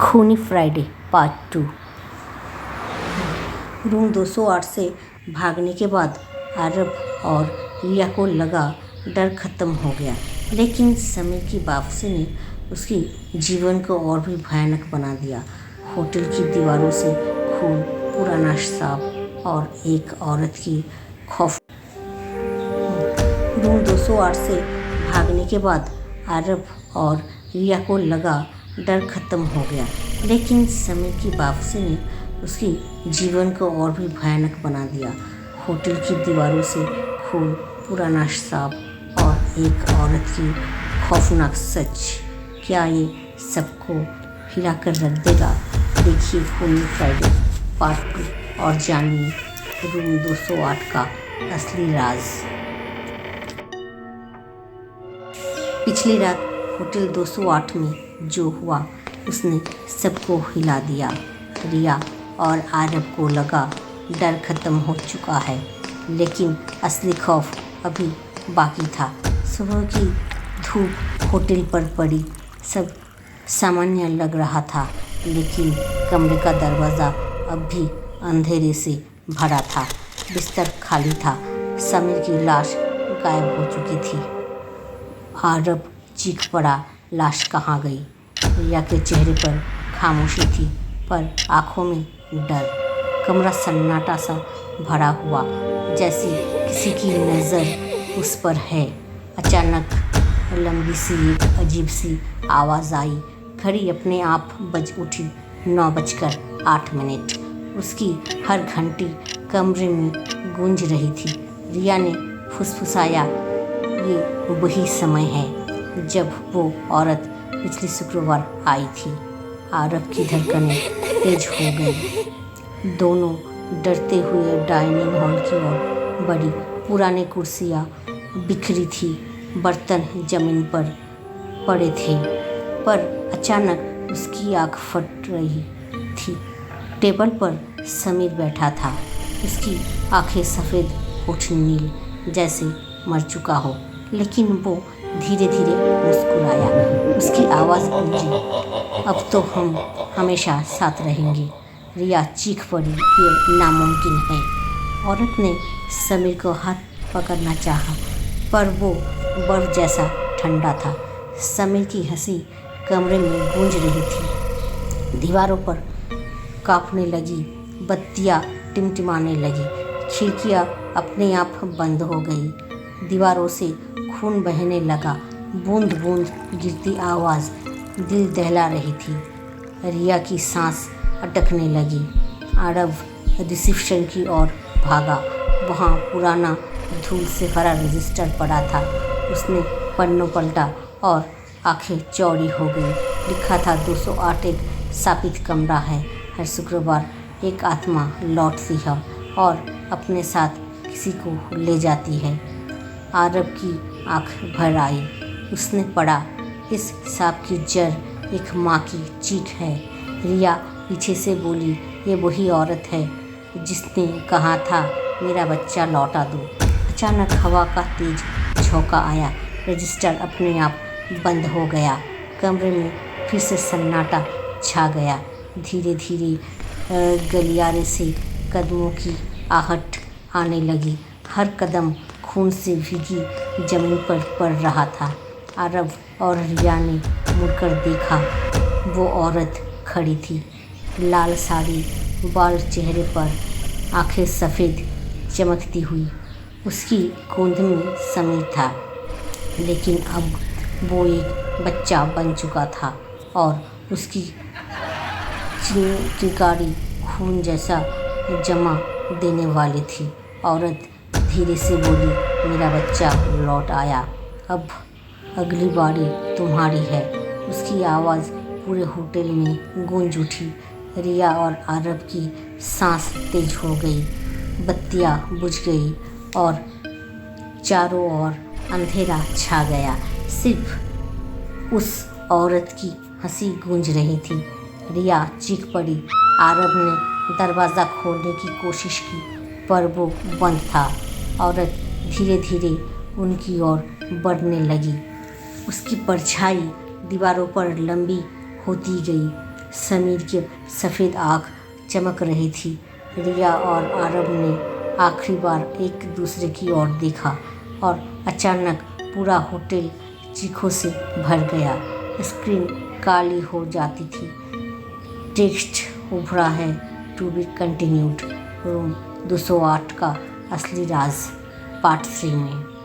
खूनी Friday part 2। Room 208 से भागने के बाद आरव और रिया को लगा डर खत्म हो गया, लेकिन समीर की वापसी ने उसकी जीवन को और भी भयानक बना दिया। होटल की दीवारों से खून, पुराना सांप और एक औरत की खौफ। रूम 208 से भागने के बाद आरव और रिया को लगा डर खत्म हो गया, लेकिन समीर की वापसी ने उसकी जीवन को और भी भयानक बना दिया। होटल की दीवारों से खून, पुराना सांप और एक औरत की खौफनाक सच। क्या ये सबको हिलाकर रख देगा? देखिए खूनी फ्राइडे पार्ट 2 और जानिए रूम 208 का असली राज। पिछली रात होटल 208 में जो हुआ उसने सबको हिला दिया। रिया और आरव को लगा डर खत्म हो चुका है, लेकिन असली खौफ अभी बाकी था। सुबह की धूप होटल पर पड़ी, सब सामान्य लग रहा था, लेकिन कमरे का दरवाज़ा अब भी अंधेरे से भरा था। बिस्तर खाली था, समीर की लाश गायब हो चुकी थी। आरव चीख पड़ा, लाश कहाँ गई? रिया के चेहरे पर खामोशी थी, पर आंखों में डर। कमरा सन्नाटा सा भरा हुआ, जैसे किसी की नज़र उस पर है। अचानक लंबी सी एक अजीब सी आवाज़ आई। घड़ी अपने आप बज उठी। 9:08। उसकी हर घंटी कमरे में गूंज रही थी। रिया ने फुसफुसाया, ये वही समय है जब वो औरत पिछले शुक्रवार आई थी। आरव की धड़कनें तेज हो गई। दोनों डरते हुए डाइनिंग हॉल की ओर बढ़ी। पुरानी कुर्सियाँ बिखरी थी, बर्तन जमीन पर पड़े थे, पर अचानक उसकी आँख फट रही थी। टेबल पर समीर बैठा था, उसकी आंखें सफ़ेद, होठ नील, जैसे मर चुका हो, लेकिन वो धीरे धीरे मुस्कुराया। उसकी आवाज़ गूंजी, अब तो हम हमेशा साथ रहेंगे। रिया चीख पड़ी, ये नामुमकिन है। औरत ने समीर को हाथ पकड़ना चाहा, पर वो बर्फ जैसा ठंडा था। समीर की हंसी कमरे में गूंज रही थी। दीवारों पर कांपने लगी, बत्तियाँ टिमटिमाने लगी, खिड़कियाँ अपने आप बंद हो गई। दीवारों से खून बहने लगा, बूंद बूंद गिरती आवाज़ दिल दहला रही थी। रिया की सांस अटकने लगी। आरव रिसेप्शन की ओर भागा। वहाँ पुराना धूल से भरा रजिस्टर पड़ा था। उसने पन्नों पलटा और आंखें चौड़ी हो गई। लिखा था 208 एक शापित कमरा है। हर शुक्रवार एक आत्मा लौटती है और अपने साथ किसी को ले जाती है। आरव की आंख भर आई। उसने पढ़ा, इस सांप की जड़ एक माँ की चीख है। रिया पीछे से बोली, ये वही औरत है जिसने कहा था मेरा बच्चा लौटा दो। अचानक हवा का तेज झोंका आया। रजिस्टर अपने आप बंद हो गया। कमरे में फिर से सन्नाटा छा गया। धीरे धीरे गलियारे से कदमों की आहट आने लगी। हर कदम खून से भीगी जमीन पर पड़ रहा था। आरव और रिया ने मुड़कर देखा। वो औरत खड़ी थी, लाल साड़ी, बाल चेहरे पर, आंखें सफ़ेद चमकती हुई। उसकी गोद में समीर था, लेकिन अब वो एक बच्चा बन चुका था और उसकी चिंगारी खून जैसा जमा देने वाली थी। औरत धीरे से बोली, मेरा बच्चा लौट आया, अब अगली बारी तुम्हारी है। उसकी आवाज़ पूरे होटल में गूंज उठी। रिया और आरव की सांस तेज हो गई, बत्तियाँ बुझ गई और चारों ओर अंधेरा छा गया। सिर्फ उस औरत की हंसी गूंज रही थी। रिया चीख पड़ी। आरव ने दरवाज़ा खोलने की कोशिश की, पर वो बंद था। औरत धीरे धीरे उनकी ओर बढ़ने लगी। उसकी परछाई दीवारों पर लंबी होती गई। समीर की सफ़ेद आँख चमक रही थी। रिया और आरव ने आखिरी बार एक दूसरे की ओर देखा और अचानक पूरा होटल चीखों से भर गया। स्क्रीन काली हो जाती थी। टेक्स्ट उभरा है, टू बी कंटिन्यूड। रूम 208 का असली राज पार्ट 3 में।